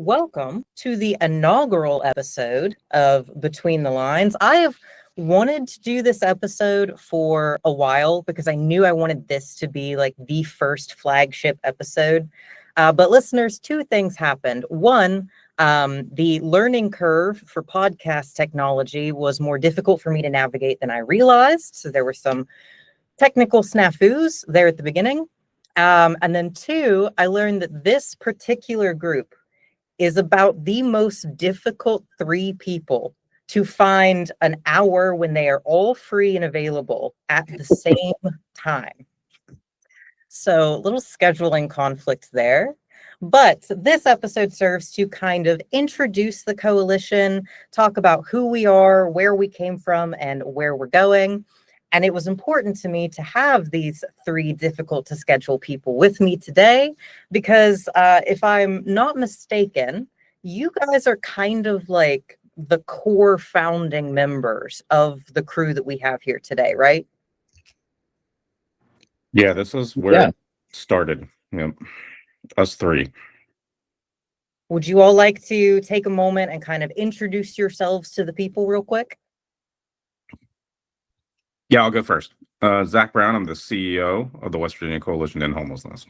welcome to the inaugural episode of Between the Lines. I have wanted to do this episode for a while because I knew I wanted this to be like the first flagship episode. But listeners, two things happened. One, the learning curve for podcast technology was more difficult for me to navigate than I realized. So there were some technical snafus there at the beginning. And then two, I learned that this particular group is about the most difficult three people to find an hour when they are all free and available at the same time. So a little scheduling conflict there. But this episode serves to kind of introduce the coalition, talk about who we are, where we came from, and where we're going. And it was important to me to have these three difficult to schedule people with me today, because if I'm not mistaken, you guys are kind of like the core founding members of the crew that we have here today, right? Yeah, this is where it started. Yep. Us three. Would you all like to take a moment and kind of introduce yourselves to the people real quick? Yeah, I'll go first. Zach Brown, I'm the CEO of the West Virginia Coalition to End Homelessness.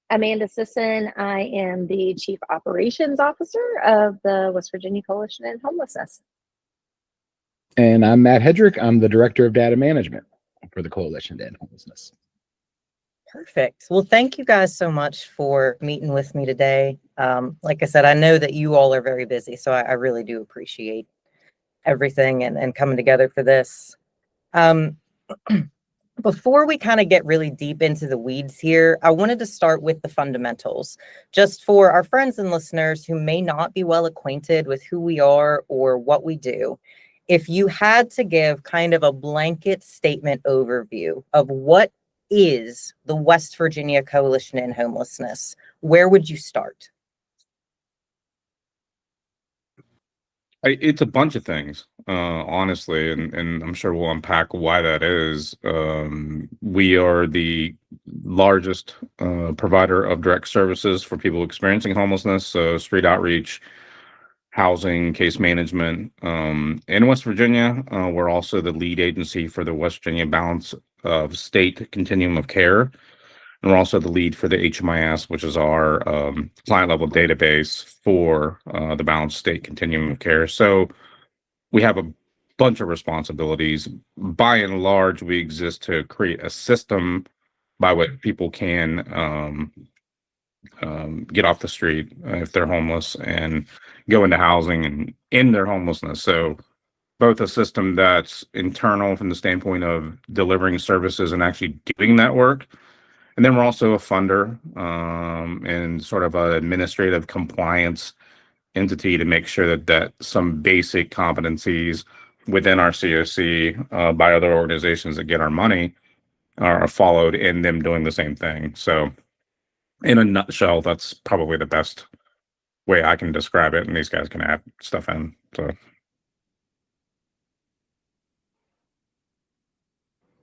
Amanda Sisson, I am the Chief Operations Officer of the West Virginia Coalition to End Homelessness. And I'm Matt Hedrick. I'm the Director of Data Management for the Coalition to End Homelessness. Perfect. Well, thank you guys so much for meeting with me today. Like I said, I know that you all are very busy, so I really do appreciate everything and coming together for this. Before we kind of get really deep into the weeds here, I wanted to start with the fundamentals, just for our friends and listeners who may not be well acquainted with who we are or what we do. If you had to give kind of a blanket statement overview of what is the West Virginia Coalition to End Homelessness, where would you start? It's a bunch of things, honestly, and I'm sure we'll unpack why that is. We are the largest provider of direct services for people experiencing homelessness, so street outreach, housing, case management. In West Virginia, we're also the lead agency for the West Virginia Balance of State Continuum of Care. And we're also the lead for the HMIS, which is our client level database for the Balanced State Continuum of Care. So we have a bunch of responsibilities. By and large, we exist to create a system by which people can get off the street if they're homeless and go into housing and end their homelessness. So both a system that's internal from the standpoint of delivering services and actually doing that work. And then we're also a funder and sort of an administrative compliance entity to make sure that some basic competencies within our COC by other organizations that get our money are followed in them doing the same thing. So in a nutshell, that's probably the best way I can describe it. And these guys can add stuff in. So.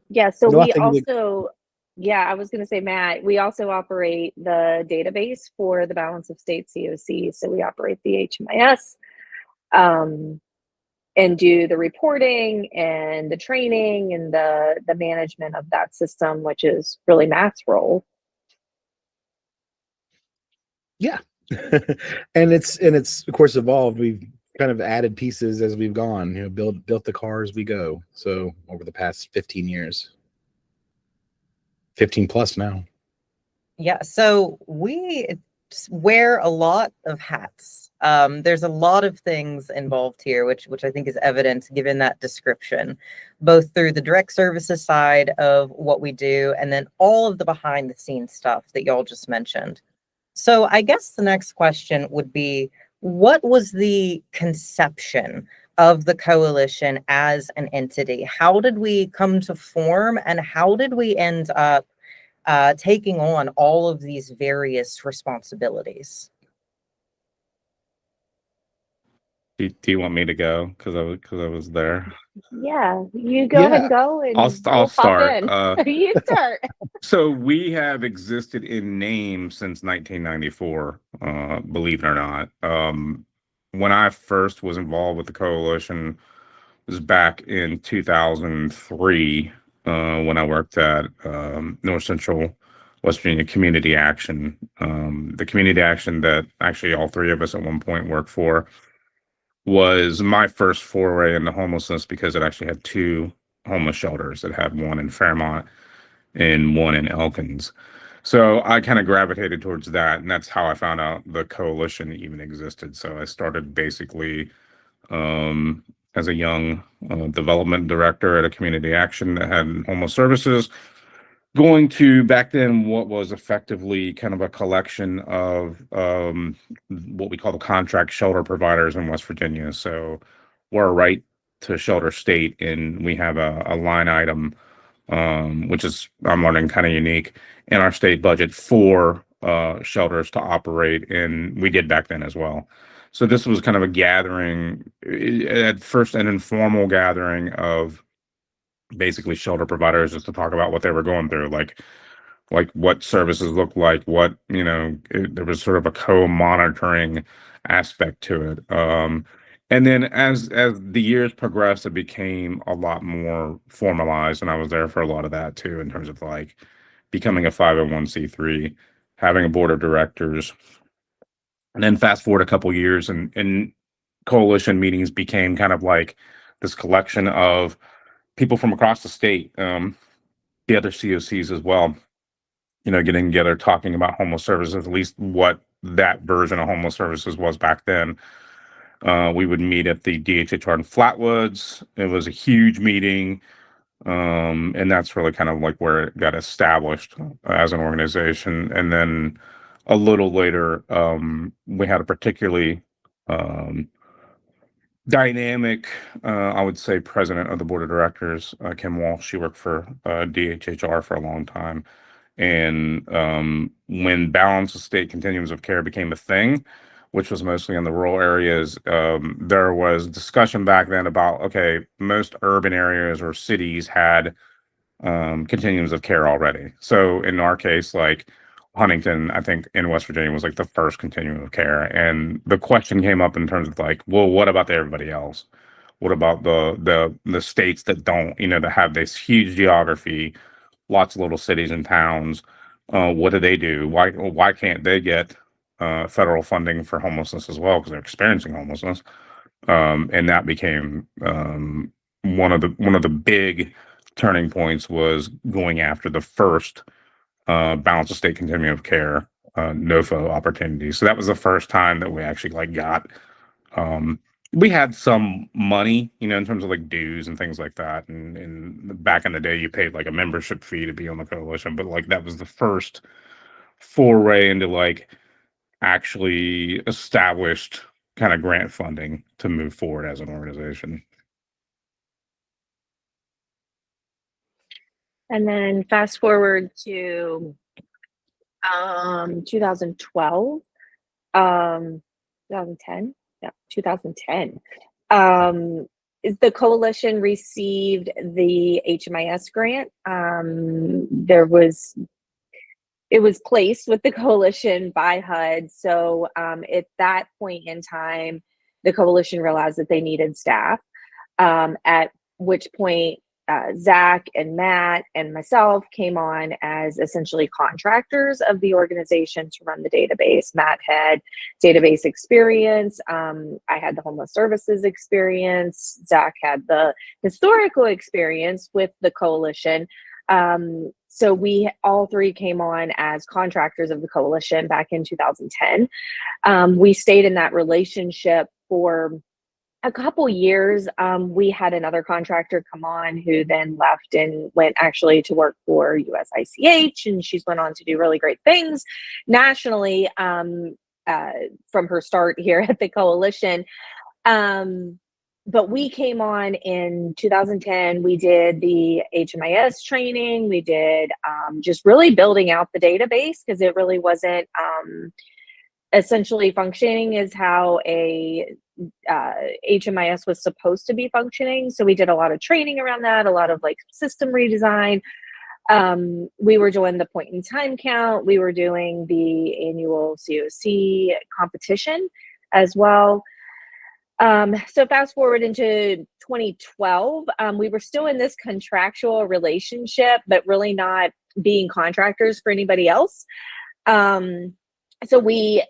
Yeah, so we also... Yeah, I was going to say, Matt, we also operate the database for the Balance of State COC. So we operate the HMIS and do the reporting and the training and the management of that system, which is really Matt's role. Yeah. and it's of course evolved. We've kind of added pieces as we've gone, built the car as we go. So over the past 15 years. 15 plus now. Yeah, so we wear a lot of hats. There's a lot of things involved here, which I think is evident given that description, both through the direct services side of what we do and then all of the behind the scenes stuff that y'all just mentioned. So I guess the next question would be, what was the conception of the coalition as an entity? How did we come to form, and how did we end up taking on all of these various responsibilities? Do you want me to go? Because I was there. Yeah, you go ahead and go, and I'll we'll pop start. in. You start. So we have existed in name since 1994, believe it or not. When I first was involved with the coalition was back in 2003, when I worked at North Central West Virginia Community Action. The community action that actually all three of us at one point worked for was my first foray into homelessness because it actually had two homeless shelters. It had one in Fairmont and one in Elkins. So I kind of gravitated towards that, and that's how I found out the coalition even existed. So I started basically as a young development director at a community action that had homeless services, going to back then what was effectively kind of a collection of what we call the contract shelter providers in West Virginia. So we're a right to shelter state, and we have a line item, which is, I'm learning, kind of unique in our state budget for shelters to operate, and we did back then as well. So this was kind of a gathering, at first an informal gathering of basically shelter providers, just to talk about what they were going through, like what services look like, what, there was sort of a co-monitoring aspect to it. And then as the years progressed, it became a lot more formalized, and I was there for a lot of that too, in terms of like becoming a 501c3, having a board of directors. And then fast forward a couple years, and coalition meetings became kind of like this collection of people from across the state, the other COCs as well, getting together, talking about homeless services, at least what that version of homeless services was back then. We would meet at the DHHR in Flatwoods. It was a huge meeting. And that's really kind of like where it got established as an organization. And then a little later, we had a particularly dynamic, I would say, president of the board of directors, Kim Walsh. She worked for DHHR for a long time. And when balance of state continuums of care became a thing, which was mostly in the rural areas, there was discussion back then about, okay, most urban areas or cities had continuums of care already. So in our case, like Huntington, I think in West Virginia was like the first continuum of care. And the question came up in terms of like, well, what about everybody else? What about the states that don't, that have this huge geography, lots of little cities and towns? What do they do? Why can't they get federal funding for homelessness as well, because they're experiencing homelessness? And that became one of the big turning points, was going after the first balance of state continuum of care NOFO opportunity. So that was the first time that we actually like got. We had some money, in terms of like dues and things like that. And back in the day, you paid like a membership fee to be on the coalition, but like that was the first foray into like actually established kind of grant funding to move forward as an organization. And then fast forward to 2012, 2010, yeah, 2010. The coalition received the HMIS grant. It was placed with the coalition by HUD. So at that point in time, the coalition realized that they needed staff, at which point Zach and Matt and myself came on as essentially contractors of the organization to run the database. Matt had database experience. I had the homeless services experience. Zach had the historical experience with the coalition. So we all three came on as contractors of the coalition back in 2010. We stayed in that relationship for a couple years. We had another contractor come on who then left and went actually to work for USICH, and she's went on to do really great things nationally from her start here at the coalition. But we came on in 2010. We did the HMIS training. We did just really building out the database, because it really wasn't essentially functioning as how a HMIS was supposed to be functioning. So we did a lot of training around that, a lot of like system redesign. We were doing the point in time count. We were doing the annual COC competition as well. So fast forward into 2012, we were still in this contractual relationship, but really not being contractors for anybody else. So we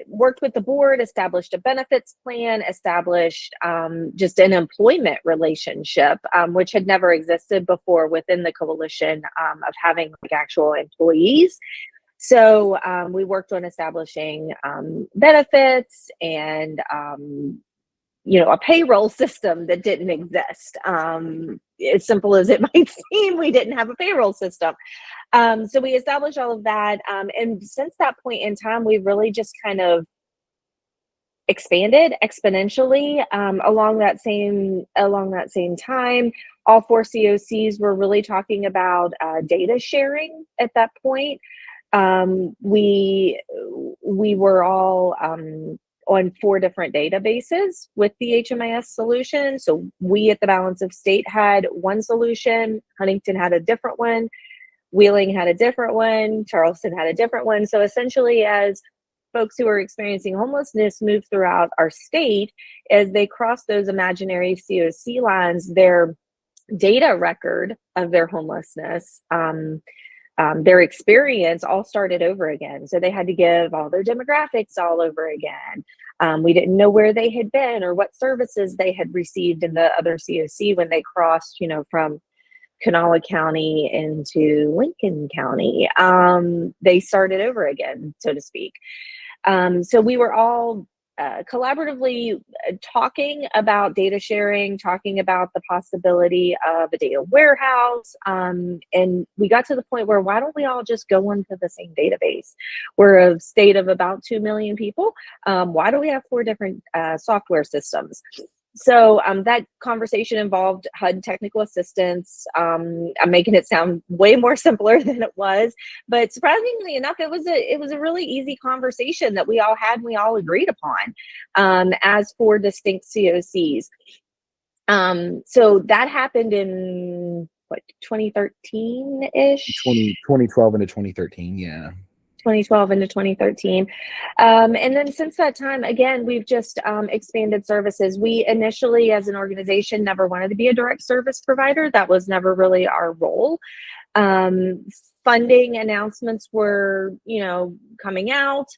worked with the board, established a benefits plan, established just an employment relationship, which had never existed before within the coalition of having like actual employees. So we worked on establishing benefits and a payroll system that didn't exist. As simple as it might seem, we didn't have a payroll system. So we established all of that. And since that point in time, we really just kind of expanded exponentially along that same time. All 4 COCs were really talking about data sharing at that point. We were all on 4 different databases with the HMIS solution. So we at the Balance of State had one solution, Huntington had a different one, Wheeling had a different one, Charleston had a different one. So essentially, as folks who are experiencing homelessness move throughout our state, as they cross those imaginary COC lines, their data record of their homelessness, their experience all started over again. So they had to give all their demographics all over again. We didn't know where they had been or what services they had received in the other COC when they crossed, from Kanawha County into Lincoln County. They started over again, so to speak. So we were all collaboratively talking about data sharing, talking about the possibility of a data warehouse. And we got to the point where, why don't we all just go into the same database? We're a state of about 2 million people. Why do we have 4 different software systems? So that conversation involved HUD technical assistance. I'm making it sound way more simpler than it was, but surprisingly enough, it was a really easy conversation that we all had and we all agreed upon as 4 distinct COCs. So that happened in 2013-ish? 2012 into 2013, yeah. 2012 into 2013. And then since that time, again, we've just expanded services. We initially, as an organization, never wanted to be a direct service provider. That was never really our role. Funding announcements were, coming out.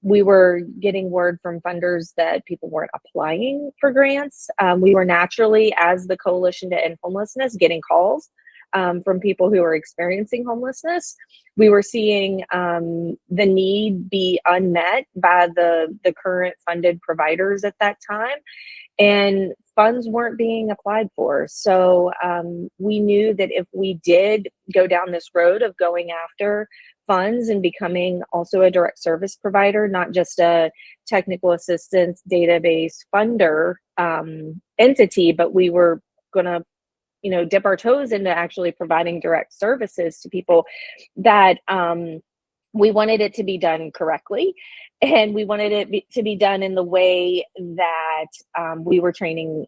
We were getting word from funders that people weren't applying for grants. We were naturally, as the Coalition to End Homelessness, getting calls from people who are experiencing homelessness. We were seeing the need be unmet by the current funded providers at that time, and funds weren't being applied for. So we knew that if we did go down this road of going after funds and becoming also a direct service provider, not just a technical assistance database funder entity, but we were going to dip our toes into actually providing direct services to people, that we wanted it to be done correctly. And we wanted it to be done in the way that we were training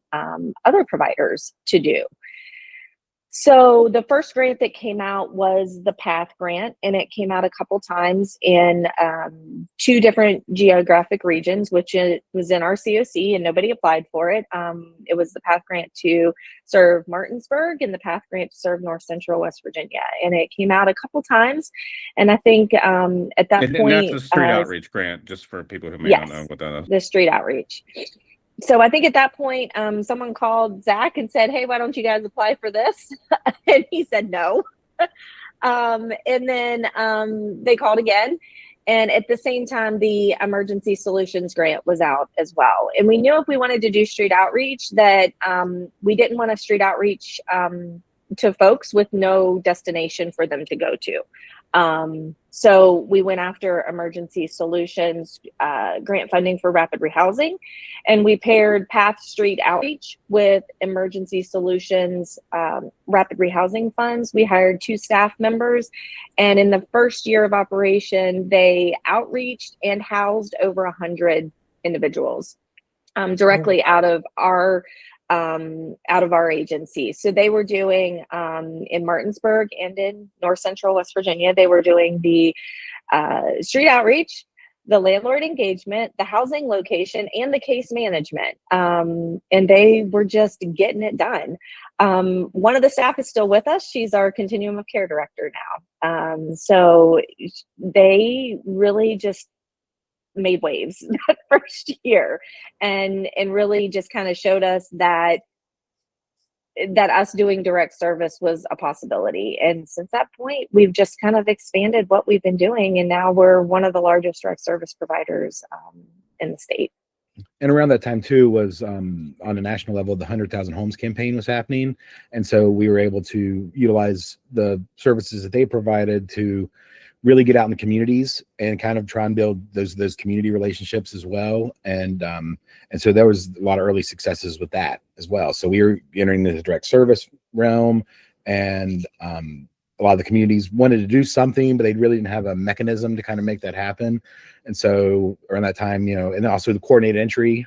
other providers to do. So the first grant that came out was the PATH grant, and it came out a couple times in 2 different geographic regions, which was in our COC, and nobody applied for it. It was the PATH grant to serve Martinsburg and the PATH grant to serve North Central West Virginia. And it came out a couple times. And I think at that point— And that's a street outreach grant, just for people who may not know what that is. The street outreach. So I think at that point, someone called Zach and said, "Hey, why don't you guys apply for this?" And he said no. And then they called again. And at the same time, the Emergency Solutions Grant was out as well. And we knew if we wanted to do street outreach that we didn't want to street outreach to folks with no destination for them to go to. So we went after Emergency Solutions grant funding for rapid rehousing, and we paired PATH Street Outreach with Emergency Solutions rapid rehousing funds. We hired 2 staff members, and in the first year of operation, they outreached and housed over 100 individuals directly out of our agency. So they were doing in Martinsburg and in North Central West Virginia, they were doing the street outreach, the landlord engagement, the housing location, and the case management. And they were just getting it done. One of the staff is still with us. She's our continuum of care director now. So they really just made waves that first year, and really just kind of showed us that us doing direct service was a possibility. And since that point, we've just kind of expanded what we've been doing, and now we're one of the largest direct service providers in the state. And around that time too was on a national level, the 100,000 homes campaign was happening, and so we were able to utilize the services that they provided to really get out in the communities and kind of try and build those community relationships as well. And so there was a lot of early successes with that as well. So we were entering the direct service realm, and a lot of the communities wanted to do something, but they really didn't have a mechanism to kind of make that happen. And so around that time, and also the coordinated entry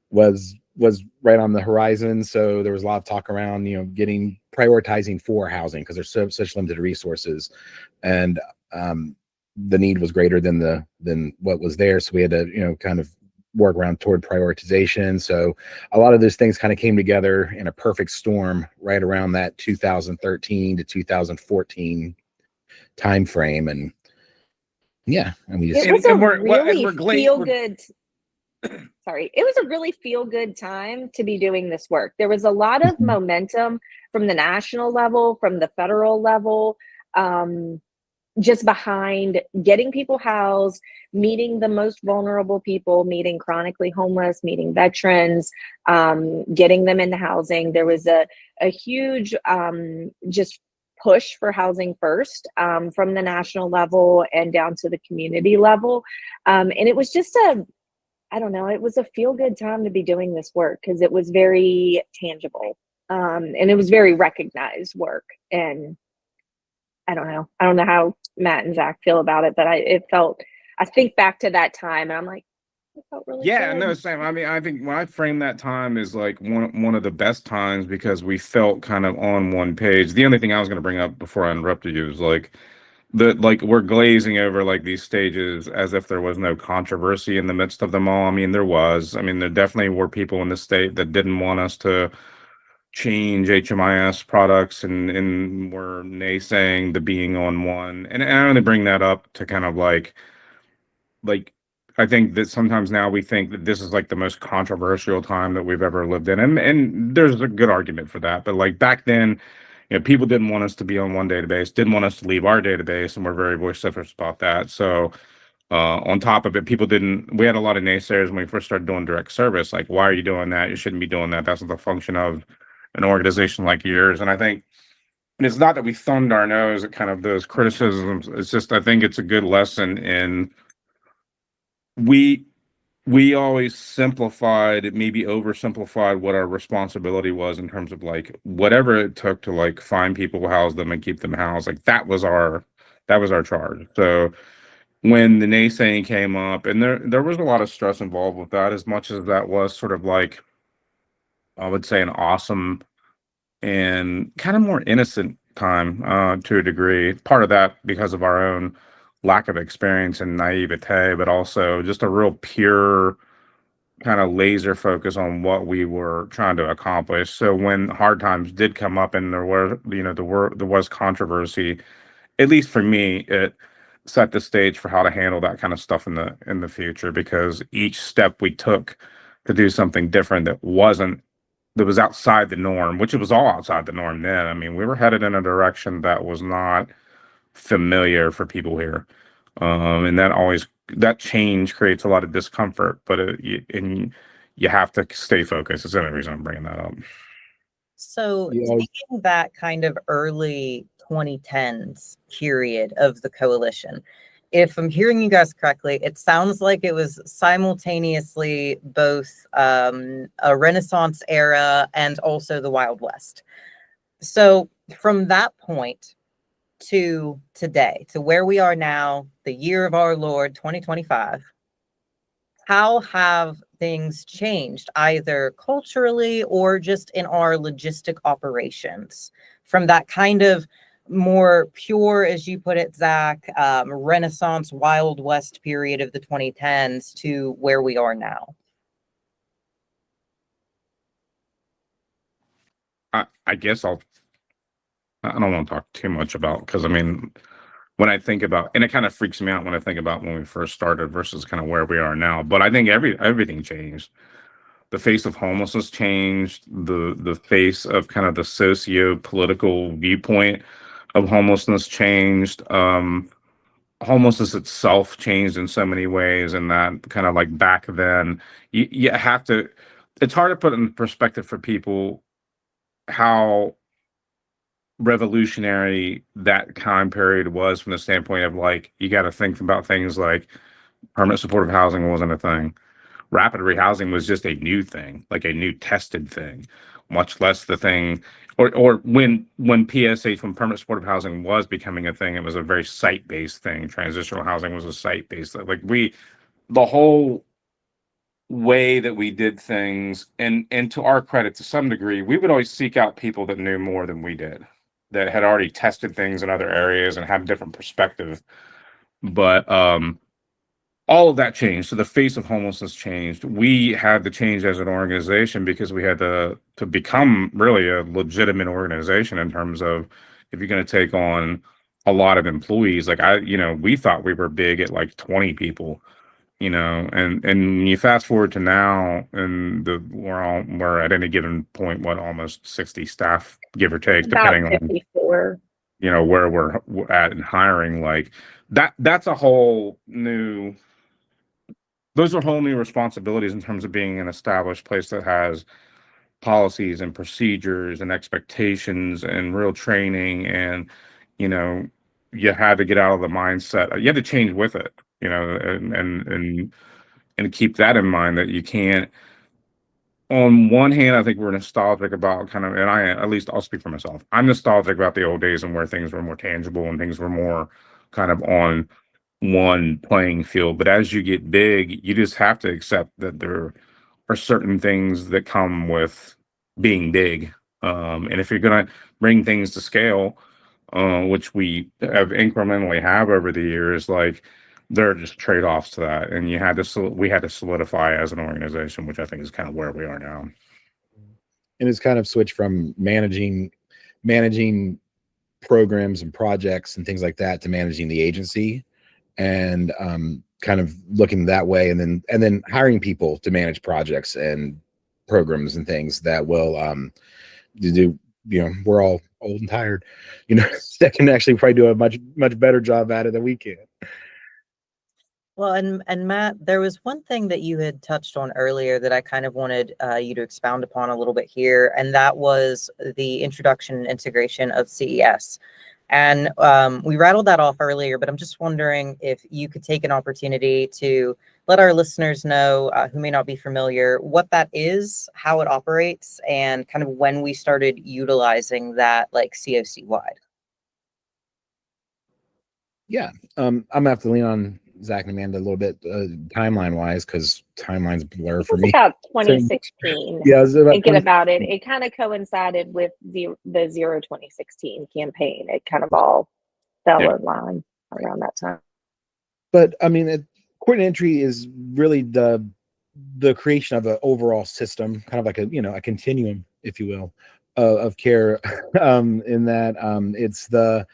was right on the horizon. So there was a lot of talk around, prioritizing for housing, because there's such limited resources, and the need was greater than what was there. So we had to, kind of work around toward prioritization. So a lot of those things kind of came together in a perfect storm right around that 2013 to 2014 timeframe. And yeah, and we just, it was a really we're feel good. Sorry, it was a really feel good time to be doing this work. There was a lot of momentum from the national level, from the federal level, just behind getting people housed, meeting the most vulnerable people, meeting chronically homeless, meeting veterans, getting them into housing. There was a huge just push for housing first, from the national level and down to the community level. And it was just it was a feel good time to be doing this work, because it was very tangible, and it was very recognized work. And I don't know how Matt and Zach feel about it, but I think back to that time and I'm like, it felt really good. No, same. I mean, I think when I frame that time is like one of the best times, because we felt kind of on one page. The only thing I was going to bring up before I interrupted you is like we're glazing over like these stages as if there was no controversy in the midst of them all. I mean, there was. I mean, there definitely were people in the state that didn't want us to change HMIS products and were naysaying the being on one. And I only bring that up to kind of like I think that sometimes now we think that this is like the most controversial time that we've ever lived in. And there's a good argument for that. But like back then, people didn't want us to be on one database, didn't want us to leave our database, and we're very vociferous about that. So on top of it, we had a lot of naysayers when we first started doing direct service. Like, why are you doing that? You shouldn't be doing that. That's not the function of an organization like yours. And I think, and it's not that we thumbed our nose at kind of those criticisms. It's just, I think it's a good lesson in we always simplified, maybe oversimplified what our responsibility was in terms of like whatever it took to like find people, house them, and keep them housed. Like that was our charge. So when the naysaying came up, and there was a lot of stress involved with that, as much as that was sort of like, I would say, an awesome and kind of more innocent time to a degree. Part of that because of our own lack of experience and naivete, but also just a real pure kind of laser focus on what we were trying to accomplish. So when hard times did come up and there was controversy, at least for me, it set the stage for how to handle that kind of stuff in the future, because each step we took to do something different that was outside the norm, which it was all outside the norm then. I mean, we were headed in a direction that was not familiar for people here. And that change creates a lot of discomfort, but you have to stay focused. That's the only reason I'm bringing that up. So taking that kind of early 2010s period of the coalition, if I'm hearing you guys correctly, it sounds like it was simultaneously both a Renaissance era and also the Wild West. So from that point to today, to where we are now, the year of our Lord 2025, how have things changed, either culturally or just in our logistic operations, from that kind of more pure, as you put it, Zach, Renaissance, Wild West period of the 2010s to where we are now? I guess I don't want to talk too much about, because I mean, when I think about, and it kind of freaks me out when I think about when we first started versus kind of where we are now. But I think everything changed. The face of homelessness changed. The face of kind of the socio-political viewpoint of homelessness changed. Homelessness itself changed in so many ways, and that kind of like back then, you have to. It's hard to put in perspective for people how revolutionary that time period was, from the standpoint of, like, you got to think about things like permanent supportive housing wasn't a thing. Rapid rehousing was just a new thing, like a new tested thing, much less the thing, or when PSH, when permanent supportive housing was becoming a thing, it was a very site-based thing. Transitional housing was a site-based, like the whole way that we did things, and to our credit, to some degree, we would always seek out people that knew more than we did, that had already tested things in other areas and had a different perspective. But all of that changed. So the face of homelessness changed. We had to change as an organization, because we had to become really a legitimate organization in terms of, if you're going to take on a lot of employees, like we thought we were big at like 20 people, and you fast forward to now, and we're at any given point, almost 60 staff, give or take, About depending 54. on where we're at in hiring. Like that's a whole new, those are whole new responsibilities in terms of being an established place that has policies and procedures and expectations and real training. And you had to get out of the mindset, you had to change with it, and keep that in mind, that you can't. On one hand, I think we're nostalgic about kind of, and at least I'll speak for myself, I'm nostalgic about the old days and where things were more tangible and things were more kind of on one playing field. But as you get big, you just have to accept that there are certain things that come with being big. And if you're going to bring things to scale, which we have incrementally have over the years, like, there are just trade-offs to that, and we had to solidify as an organization, which I think is kind of where we are now. And it's kind of switched from managing programs and projects and things like that to managing the agency, and kind of looking that way, and then hiring people to manage projects and programs and things that will do. We're all old and tired, that can actually probably do a much better job at it than we can. Well, and Matt, there was one thing that you had touched on earlier that I kind of wanted you to expound upon a little bit here, and that was the introduction and integration of CES. And we rattled that off earlier, but I'm just wondering if you could take an opportunity to let our listeners know, who may not be familiar, what that is, how it operates, and kind of when we started utilizing that, like, COC wide. Yeah, I'm gonna have to lean on Zach and Amanda a little bit, timeline wise, because timelines blur for me. About 2016. Yeah, it was about thinking about it, it kind of coincided with the Zero 2016 campaign. It kind of all fell in line around that time. But I mean, coordinated entry is really the creation of an overall system, kind of like a continuum, if you will, of care. In that, it's the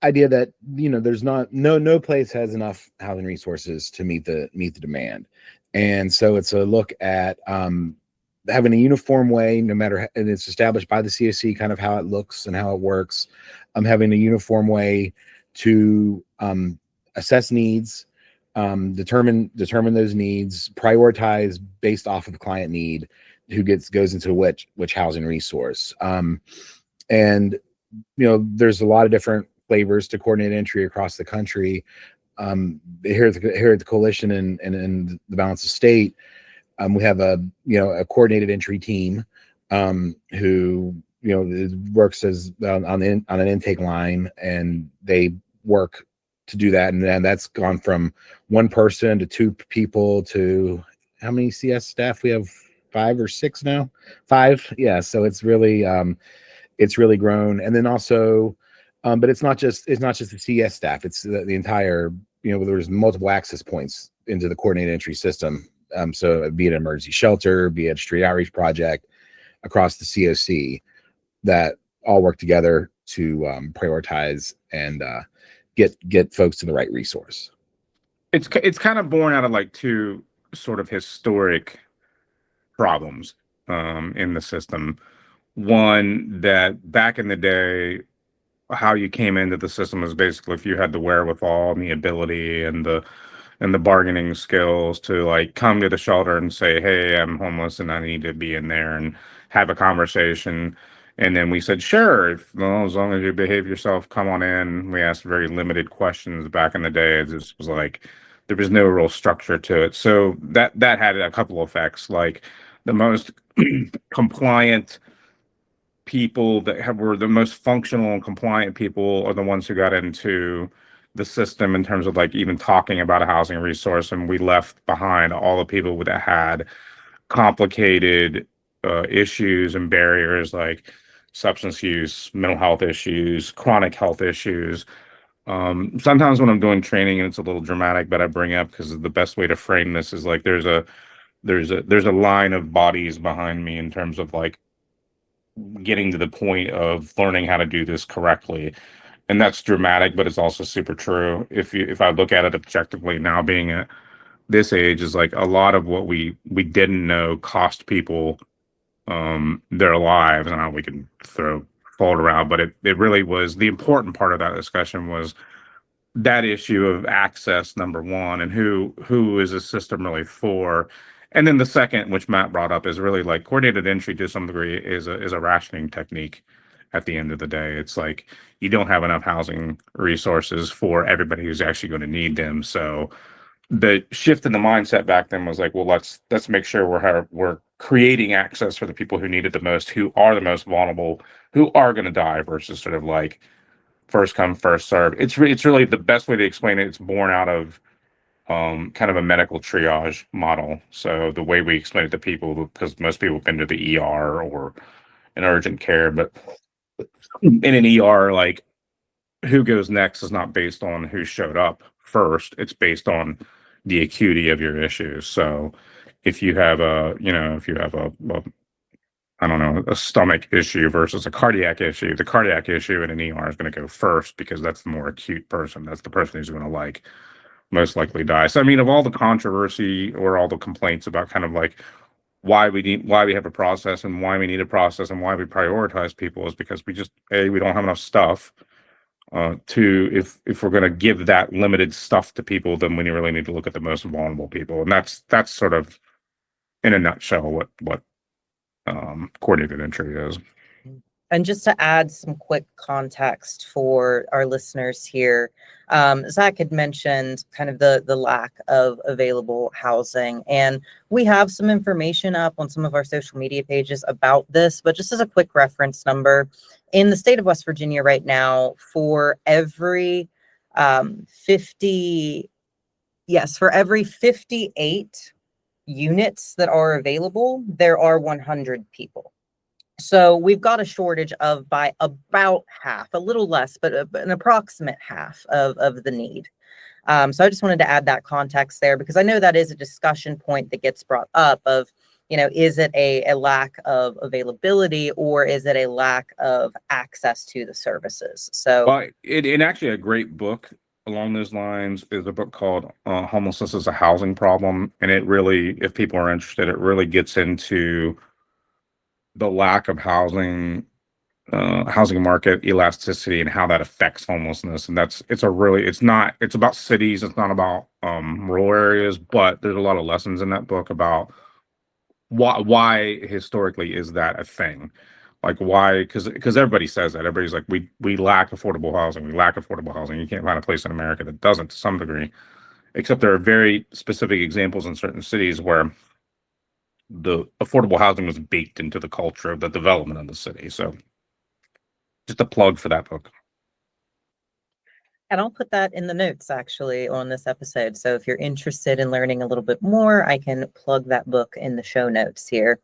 idea that there's no place has enough housing resources to meet the demand, and so it's a look at having a uniform way, no matter, and it's established by the COC, kind of how it looks and how it works. Having a uniform way to assess needs, determine those needs, prioritize based off of client need, who goes into which housing resource, and there's a lot of different flavors to coordinated entry across the country. Here at the coalition and in the balance of state, we have a coordinated entry team who works as on an intake line, and they work do that. And then that's gone from one person to two people to how many CS staff? We have 5 or 6 now. 5. Yeah. So it's really grown. And then also, but it's not just the CS staff. It's the entire, there's multiple access points into the coordinated entry system. So be it an emergency shelter, be it a street outreach project across the COC that all work together to prioritize and get folks to the right resource. It's kind of born out of like two sort of historic problems in the system. One, that back in the day, how you came into the system was basically if you had the wherewithal and the ability and the bargaining skills to like come to the shelter and say, hey, I'm homeless and I need to be in there and have a conversation. And then we said, sure, as long as you behave yourself, come on in. We asked very limited questions back in the day. It just was like, there was no real structure to it. So that had a couple of effects. Like the most compliant people that were the most functional and compliant people are the ones who got into the system in terms of like even talking about a housing resource, and we left behind all the people that had complicated issues and barriers like substance use, mental health issues, chronic health issues. Sometimes when I'm doing training and it's a little dramatic, but I bring up because the best way to frame this is like there's a line of bodies behind me in terms of like getting to the point of learning how to do this correctly. And that's dramatic, but it's also super true. If I look at it objectively now, being at this age, is like a lot of what we didn't know cost people their lives. And we can throw fault around, but it really was the important part of that discussion was that issue of access, number one, and who is the system really for. And then the second, which Matt brought up, is really like coordinated entry to some degree is a rationing technique. At the end of the day, it's like you don't have enough housing resources for everybody who's actually going to need them. So the shift in the mindset back then was like, well, let's make sure we're creating access for the people who need it the most, who are the most vulnerable, who are going to die, versus sort of like first come first serve. It's really the best way to explain it. It's born out of kind of a medical triage model. So the way we explain it to people, because most people have been to the ER or an urgent care, but in an ER, like who goes next is not based on who showed up first. It's based on the acuity of your issues. So if you have a I don't know, a stomach issue versus a cardiac issue, the cardiac issue in an ER is going to go first because that's the more acute person. That's the person who's going to like most likely die. So I mean, of all the controversy or all the complaints about kind of like why we have a process and why we need a process and why we prioritize people is because we don't have enough stuff. If we're going to give that limited stuff to people, then we really need to look at the most vulnerable people, and that's sort of in a nutshell what coordinated entry is. And just to add some quick context for our listeners here, Zach had mentioned kind of the lack of available housing, and we have some information up on some of our social media pages about this, but just as a quick reference number, in the state of West Virginia right now, for every 58 units that are available, there are 100 people. So we've got a shortage of by about half, a little less, but an approximate half of the need. So I just wanted to add that context there, because I know that is a discussion point that gets brought up of, is it a lack of availability or is it a lack of access to the services? So it actually a great book along those lines is a book called Homelessness is a Housing Problem. And it really, if people are interested, it really gets into the lack of housing market elasticity and how that affects homelessness. And it's about cities. It's not about rural areas, but there's a lot of lessons in that book about why historically is that a thing? Like why? Because everybody says that. Everybody's like, we lack affordable housing. We lack affordable housing. You can't find a place in America that doesn't to some degree, except there are very specific examples in certain cities where the affordable housing was baked into the culture of the development of the city. So just a plug for that book. And I'll put that in the notes actually on this episode. So if you're interested in learning a little bit more, I can plug that book in the show notes here.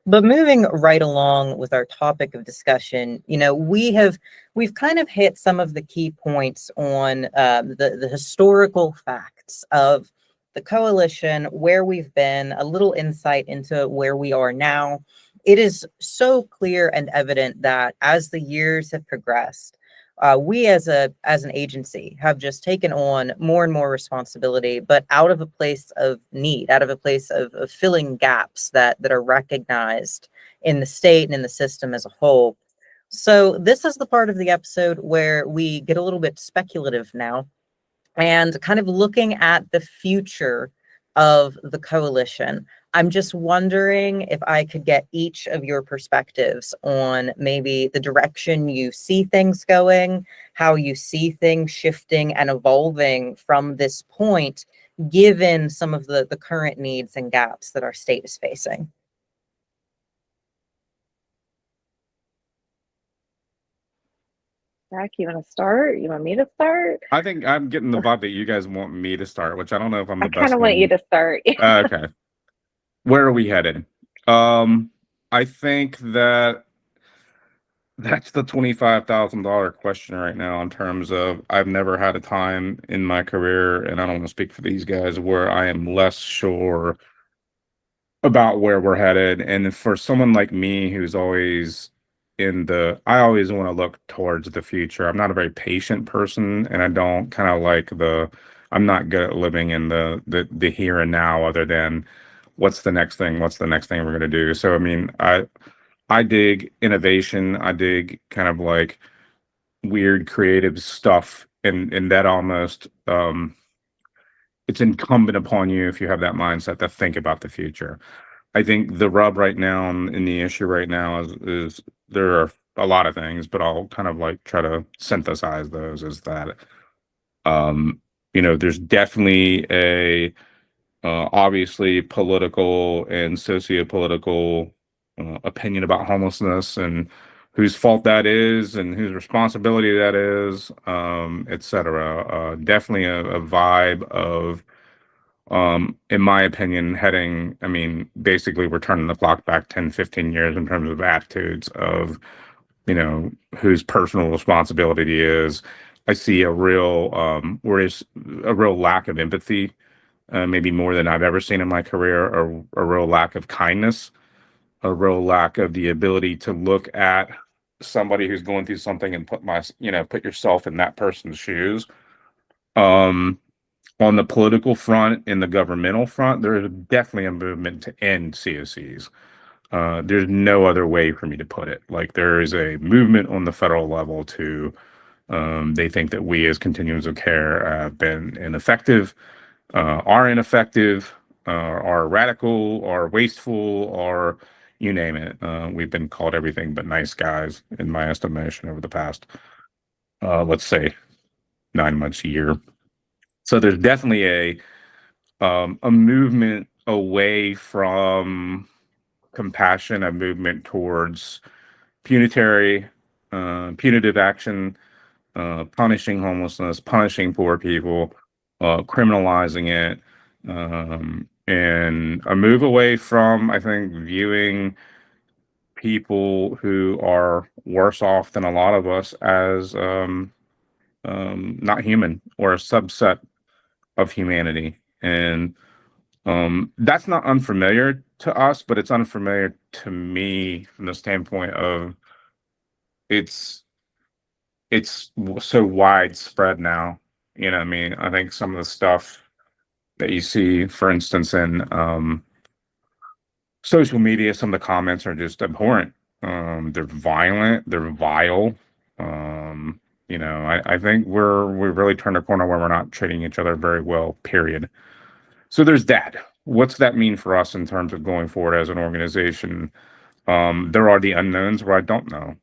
But moving right along with our topic of discussion, we've kind of hit some of the key points on the historical facts of the coalition, where we've been, a little insight into where we are now. It is so clear and evident that as the years have progressed, we as an agency have just taken on more and more responsibility, but out of a place of need, out of a place of filling gaps that are recognized in the state and in the system as a whole. So this is the part of the episode where we get a little bit speculative now and kind of looking at the future of the coalition. I'm just wondering if I could get each of your perspectives on maybe the direction you see things going, how you see things shifting and evolving from this point, given some of the current needs and gaps that our state is facing. Zach, you want to start? You want me to start? I think I'm getting the vibe that you guys want me to start, which I don't know if I'm the I best kind of want you to start. Okay. Where are we headed? I think that's the $25,000 question right now, in terms of I've never had a time in my career, and I don't want to speak for these guys, where I am less sure about where we're headed. And for someone like me who's always I always want to look towards the future. I'm not a very patient person, and I don't kind of like I'm not good at living in the here and now, other than what's the next thing we're going to do. So I mean, I dig innovation, I dig kind of like weird creative stuff, and that almost it's incumbent upon you, if you have that mindset, to think about the future. I think the rub right now and the issue right now is there are a lot of things, but I'll kind of like try to synthesize those. Is that there's definitely a obviously political and socio-political opinion about homelessness, and whose fault that is and whose responsibility that is, etc. Definitely a vibe of, in my opinion, basically we're turning the clock back 10, 15 years in terms of attitudes of, whose personal responsibility is. I see a real lack of empathy, maybe more than I've ever seen in my career, a real lack of kindness, a real lack of the ability to look at somebody who's going through something and put yourself in that person's shoes. On the political front, in the governmental front, there is definitely a movement to end COCs. There's no other way for me to put it. Like, there is a movement on the federal level to, they think that we as continuums of care have been ineffective, are ineffective, are radical, are wasteful, or you name it. We've been called everything but nice guys, in my estimation, over the past, let's say, 9 months, a year. So there's definitely a movement away from compassion, a movement towards punitive action, punishing homelessness, punishing poor people, criminalizing it, and a move away from, I think, viewing people who are worse off than a lot of us as not human, or a subset of humanity. And that's not unfamiliar to us, but it's unfamiliar to me from the standpoint of it's so widespread now. I mean, I think some of the stuff that you see, for instance, in social media, some of the comments are just abhorrent. They're violent, they're vile. I think we've really turned a corner where we're not treating each other very well, period. So there's that. What's that mean for us in terms of going forward as an organization? There are the unknowns where I don't know.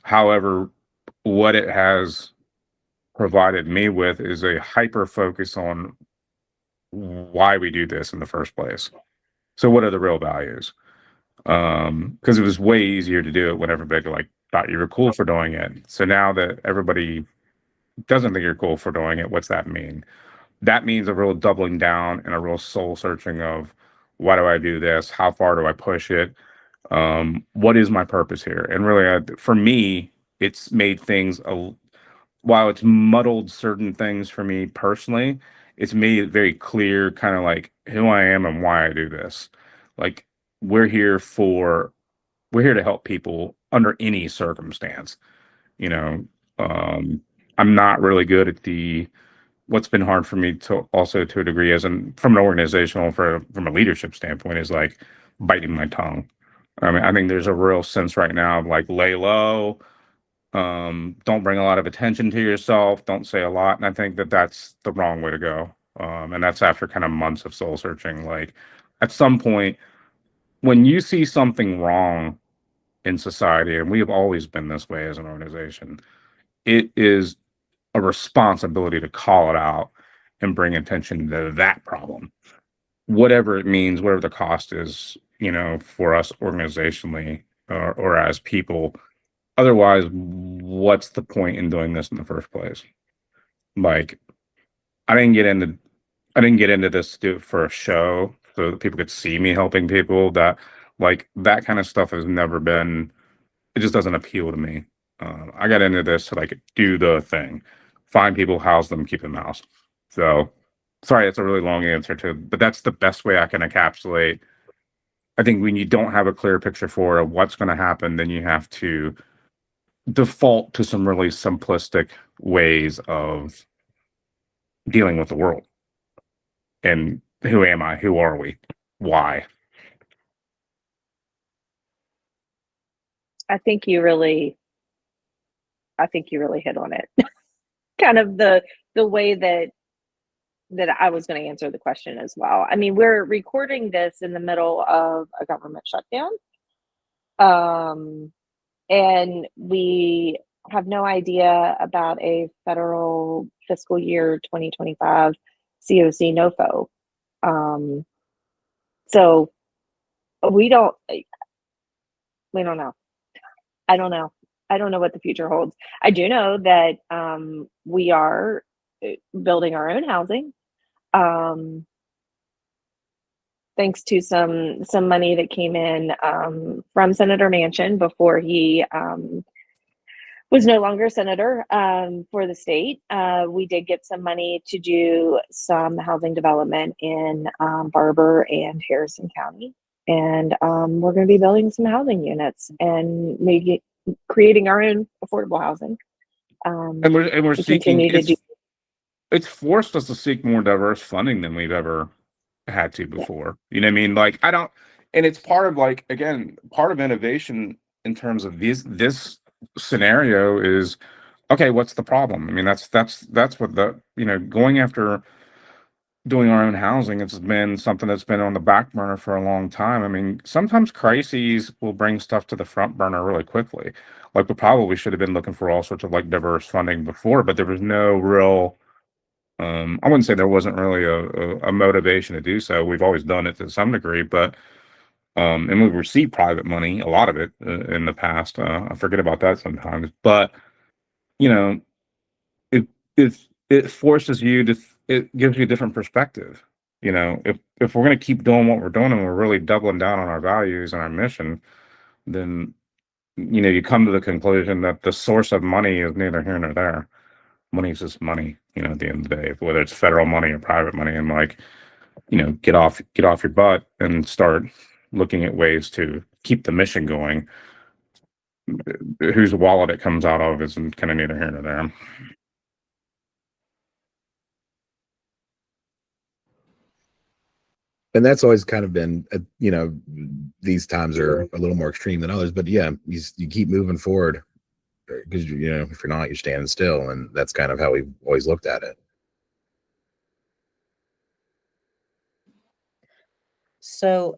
However, what it has provided me with is a hyper focus on why we do this in the first place. So what are the real values? Because it was way easier to do it when everybody thought you were cool for doing it. So now that everybody doesn't think you're cool for doing it, what's that mean? That means a real doubling down and a real soul searching of, why do I do this? How far do I push it? What is my purpose here? And really, for me, it's made things, while it's muddled certain things for me personally, it's made it very clear kind of like who I am and why I do this. Like, we're here to help people under any circumstance. You know, I'm not really good at what's been hard for me to also, to a degree, from an organizational, from a leadership standpoint, is like biting my tongue. I mean, I think there's a real sense right now of like, lay low, don't bring a lot of attention to yourself, don't say a lot. And I think that that's the wrong way to go. And that's after kind of months of soul searching. Like, at some point, when you see something wrong in society, and we have always been this way as an organization, it is a responsibility to call it out and bring attention to that problem, whatever it means, whatever the cost is, for us organizationally, or as people. Otherwise, what's the point in doing this in the first place? Like, I didn't get into this to do it for a show so that people could see me helping people. That kind of stuff has never been, it just doesn't appeal to me. I got into this to like do the thing, find people, house them, keep them housed. So, sorry, it's a really long answer but that's the best way I can encapsulate. I think when you don't have a clear picture for what's going to happen, then you have to default to some really simplistic ways of dealing with the world. And who am I? Who are we? Why? I think you really hit on it. Kind of the way that I was going to answer the question as well. I mean, we're recording this in the middle of a government shutdown. And we have no idea about a federal fiscal year 2025 COC NOFO. So we don't know. I don't know. I don't know what the future holds. I do know that we are building our own housing, thanks to some money that came in from Senator Manchin before he was no longer senator for the state. We did get some money to do some housing development in Barber and Harrison County. And we're going to be building some housing units and maybe creating our own affordable housing. And we're seeking, it's forced us to seek more diverse funding than we've ever had to before. You know what I mean? Like, and it's part of, like, again, part of innovation in terms of this scenario is, okay, what's the problem? I mean, that's what going after doing our own housing, it's been something that's been on the back burner for a long time. I mean, sometimes crises will bring stuff to the front burner really quickly. Like, we probably should have been looking for all sorts of like diverse funding before, but there was no real, I wouldn't say there wasn't really a motivation to do so. We've always done it to some degree, but and we've received private money, a lot of it in the past. I forget about that sometimes, but it forces you to, it gives you a different perspective. If we're going to keep doing what we're doing and we're really doubling down on our values and our mission, then you come to the conclusion that the source of money is neither here nor there. Money is just money, at the end of the day, whether it's federal money or private money. And like, get off your butt and start looking at ways to keep the mission going. Whose wallet it comes out of is kind of neither here nor there. And that's always kind of been, these times are a little more extreme than others, but yeah, you keep moving forward, because, if you're not, you're standing still. And that's kind of how we've always looked at it. So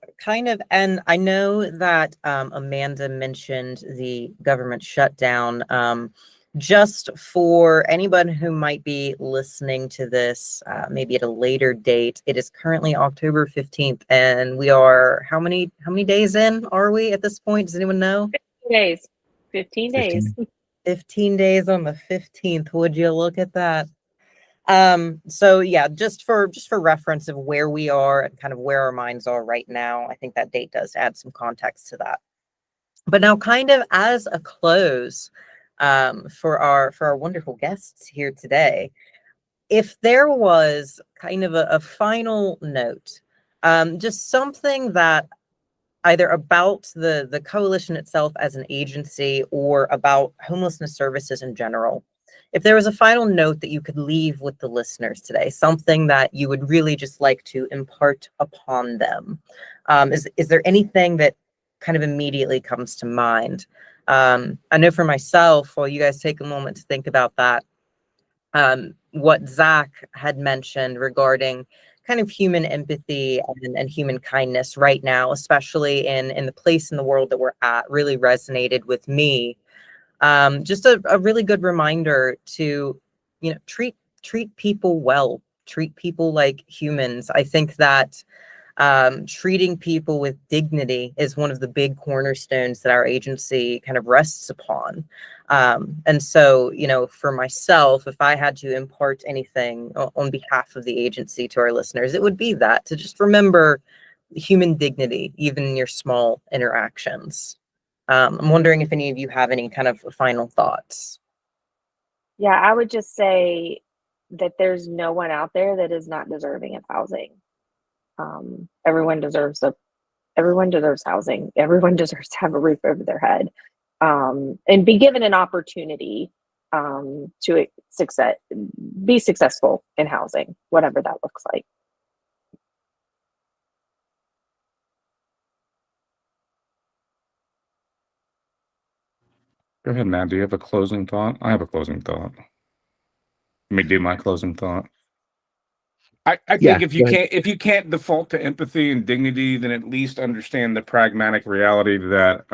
and I know that Amanda mentioned the government shutdown. Just for anyone who might be listening to this, maybe at a later date, it is currently October 15th, and we are, how many days in are we at this point? Does anyone know? 15 days. 15 days. 15 days on the 15th. Would you look at that? So yeah, just for reference of where we are and kind of where our minds are right now, I think that date does add some context to that. But now, kind of as a close, for our wonderful guests here today, if there was kind of a final note, just something that either about the coalition itself as an agency or about homelessness services in general, if there was a final note that you could leave with the listeners today, something that you would really just like to impart upon them, is there anything that kind of immediately comes to mind? I know for myself, while you guys take a moment to think about that, what Zach had mentioned regarding kind of human empathy and human kindness right now, especially in the place in the world that we're at, really resonated with me. Just a really good reminder to, treat people well, treat people like humans. I think that treating people with dignity is one of the big cornerstones that our agency kind of rests upon. And so, for myself, if I had to impart anything on behalf of the agency to our listeners, it would be that, to just remember human dignity, even in your small interactions. I'm wondering if any of you have any kind of final thoughts. Yeah, I would just say that there's no one out there that is not deserving of housing. Everyone deserves housing. Everyone deserves to have a roof over their head, and be given an opportunity to be successful in housing, whatever that looks like. Go ahead, Matt. Do you have a closing thought? I have a closing thought. Let me do my closing thought. I Yeah, think go ahead. if you can't default to empathy and dignity, then at least understand the pragmatic reality that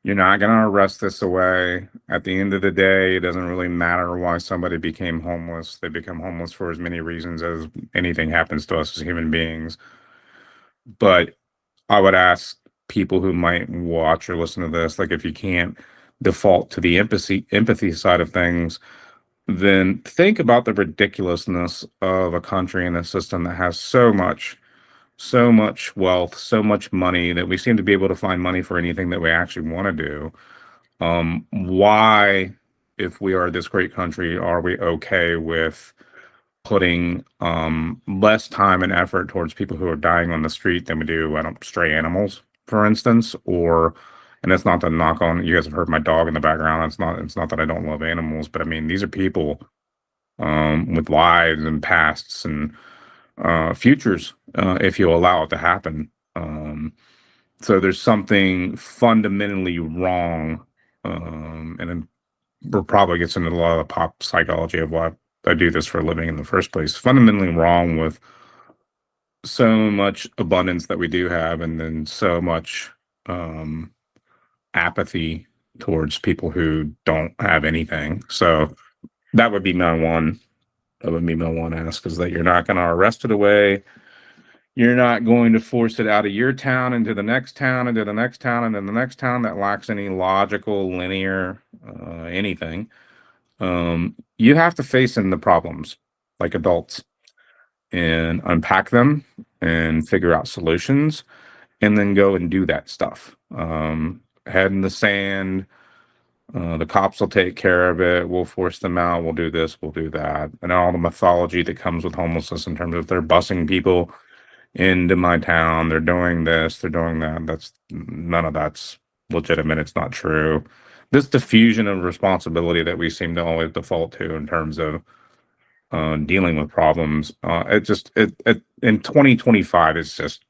you're not going to arrest this away. At the end of the day, it doesn't really matter why somebody became homeless. They become homeless for as many reasons as anything happens to us as human beings. But I would ask people who might watch or listen to this, like, if you can't default to the empathy side of things, then think about the ridiculousness of a country and a system that has so much wealth, so much money, that we seem to be able to find money for anything that we actually want to do. Why, if we are this great country, are we okay with putting less time and effort towards people who are dying on the street than we do, stray animals, for instance? And that's not to knock on, you guys have heard my dog in the background. It's not that I don't love animals, but I mean, these are people with lives and pasts and futures, if you allow it to happen. So there's something fundamentally wrong, and then we'll probably get into a lot of the pop psychology of why I do this for a living in the first place. Fundamentally wrong with so much abundance that we do have, and then so much apathy towards people who don't have anything. So that would be my one. That would be my one ask, is that you're not going to arrest it away. You're not going to force it out of your town into the next town, into the next town, and then the next town that lacks any logical, linear, anything. You have to face in the problems like adults and unpack them and figure out solutions, and then go and do that stuff. Head in the sand. The cops will take care of it. We'll force them out. We'll do this. We'll do that. And all the mythology that comes with homelessness in terms of they're busing people into my town. They're doing this. They're doing that. None of that's legitimate. It's not true. This diffusion of responsibility that we seem to always default to in terms of dealing with problems, it in 2025 it's just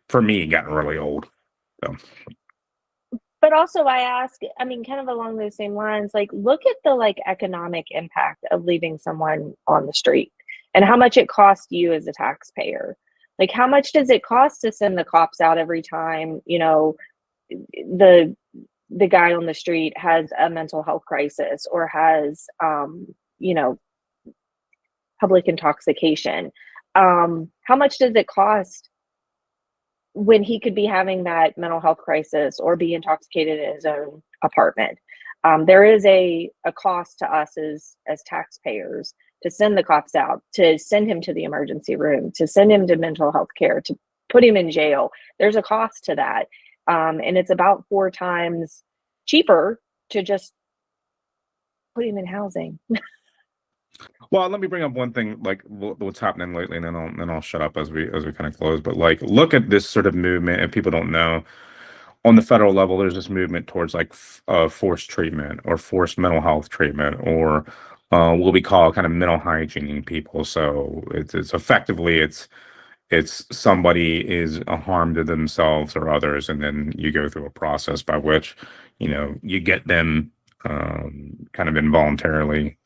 for me gotten really old. So. But also I ask, I mean, kind of along those same lines, like, look at the economic impact of leaving someone on the street and how much it costs you as a taxpayer. Like, how much does it cost to send the cops out every time, the guy on the street has a mental health crisis or has, public intoxication? How much does it cost when he could be having that mental health crisis or be intoxicated in his own apartment? There is a cost to us as taxpayers to send the cops out, to send him to the emergency room, to send him to mental health care, to put him in jail. There's a cost to that. And it's about 4 times cheaper to just put him in housing. Well, let me bring up one thing, like what's happening lately, and then I'll shut up as we kind of close. But like, look at this sort of movement, and people don't know. On the federal level, there's this movement towards like forced treatment or forced mental health treatment, or what we call kind of mental hygiene people. So it's effectively it's somebody is a harm to themselves or others, and then you go through a process by which you get them kind of involuntarily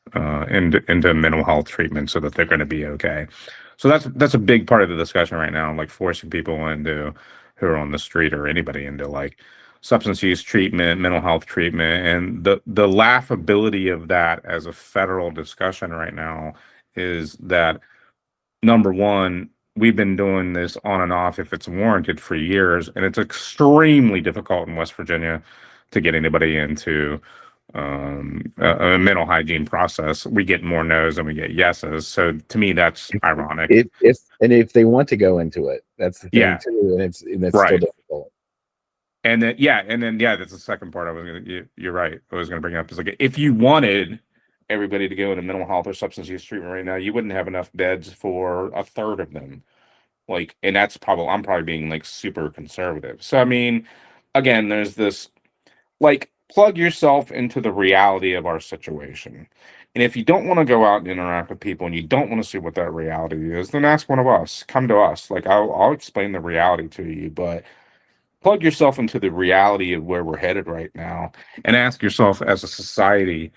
into mental health treatment so that they're going to be okay. So that's a big part of the discussion right now, like forcing people into who are on the street or anybody into like substance use treatment, mental health treatment, and the laughability of that as a federal discussion right now is that, number one, we've been doing this on and off if it's warranted for years, and it's extremely difficult in West Virginia to get anybody into a mental hygiene process. We get more no's than we get yeses. So to me, that's ironic. If they want to go into it, that's the thing Yeah. too, and it's Right. still difficult. And then that's the second part I was gonna. You're right. I was gonna bring up is like, if you wanted everybody to go into mental health or substance use treatment right now, you wouldn't have enough beds for a third of them. Like, and I'm probably being like super conservative. So I mean, again, there's this, like, plug yourself into the reality of our situation. And if you don't want to go out and interact with people and you don't want to see what that reality is, then ask one of us. Come to us. Like, I'll explain the reality to you, but plug yourself into the reality of where we're headed right now and ask yourself as a society,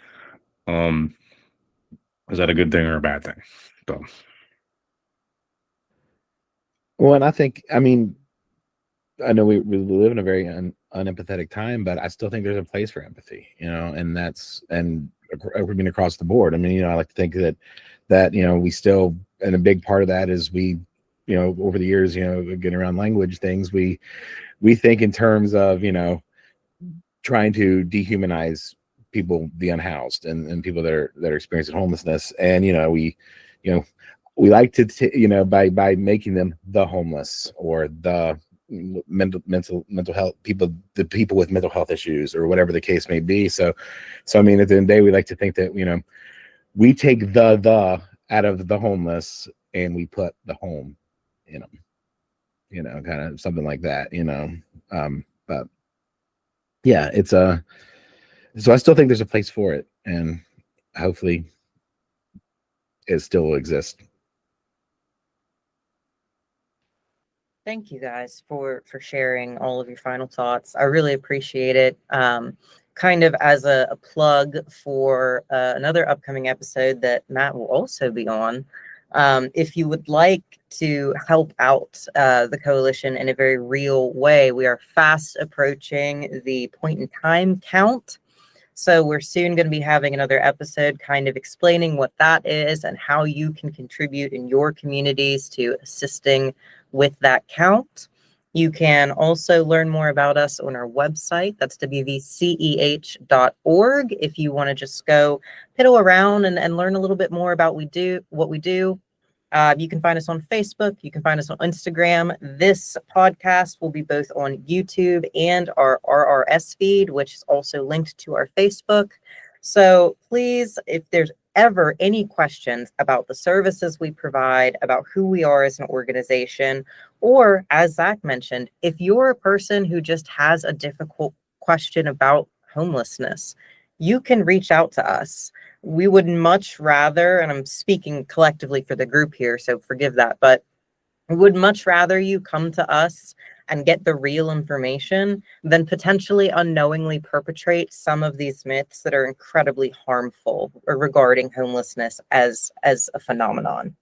is that a good thing or a bad thing? So. Well, and I mean, I know we live in a very unempathetic time, but I still think there's a place for empathy, and I mean, across the board. I mean, I like to think that we still, and a big part of that is we, over the years, getting around language things, we think in terms of, trying to dehumanize people, the unhoused, and people that are experiencing homelessness, and we like to by making them the homeless or the mental health people, the people with mental health issues, or whatever the case may be. So I mean, at the end of the day, we like to think that we take the out of the homeless and we put the home in them, kind of something like that, but yeah, so I still think there's a place for it, and hopefully it still will exist. Thank you guys for sharing all of your final thoughts. I really appreciate it. Kind of as a plug for another upcoming episode that Matt will also be on. If you would like to help out the coalition in a very real way, we are fast approaching the point in time count. So we're soon going to be having another episode kind of explaining what that is and how you can contribute in your communities to assisting with that count. You can also learn more about us on our website. That's WVCEH.org. If you want to just go piddle around and learn a little bit more about what we do. You can find us on Facebook. You can find us on Instagram. This podcast will be both on YouTube and our RRS feed, which is also linked to our Facebook. So please, if there's ever any questions about the services we provide, about who we are as an organization, or as Zach mentioned, if you're a person who just has a difficult question about homelessness, you can reach out to us. We would much rather, and I'm speaking collectively for the group here, so forgive that, but we would much rather you come to us and get the real information than potentially unknowingly perpetrate some of these myths that are incredibly harmful regarding homelessness as a phenomenon.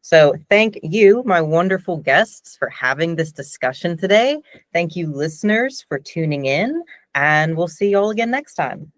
So thank you, my wonderful guests, for having this discussion today. Thank you, listeners, for tuning in, and we'll see you all again next time.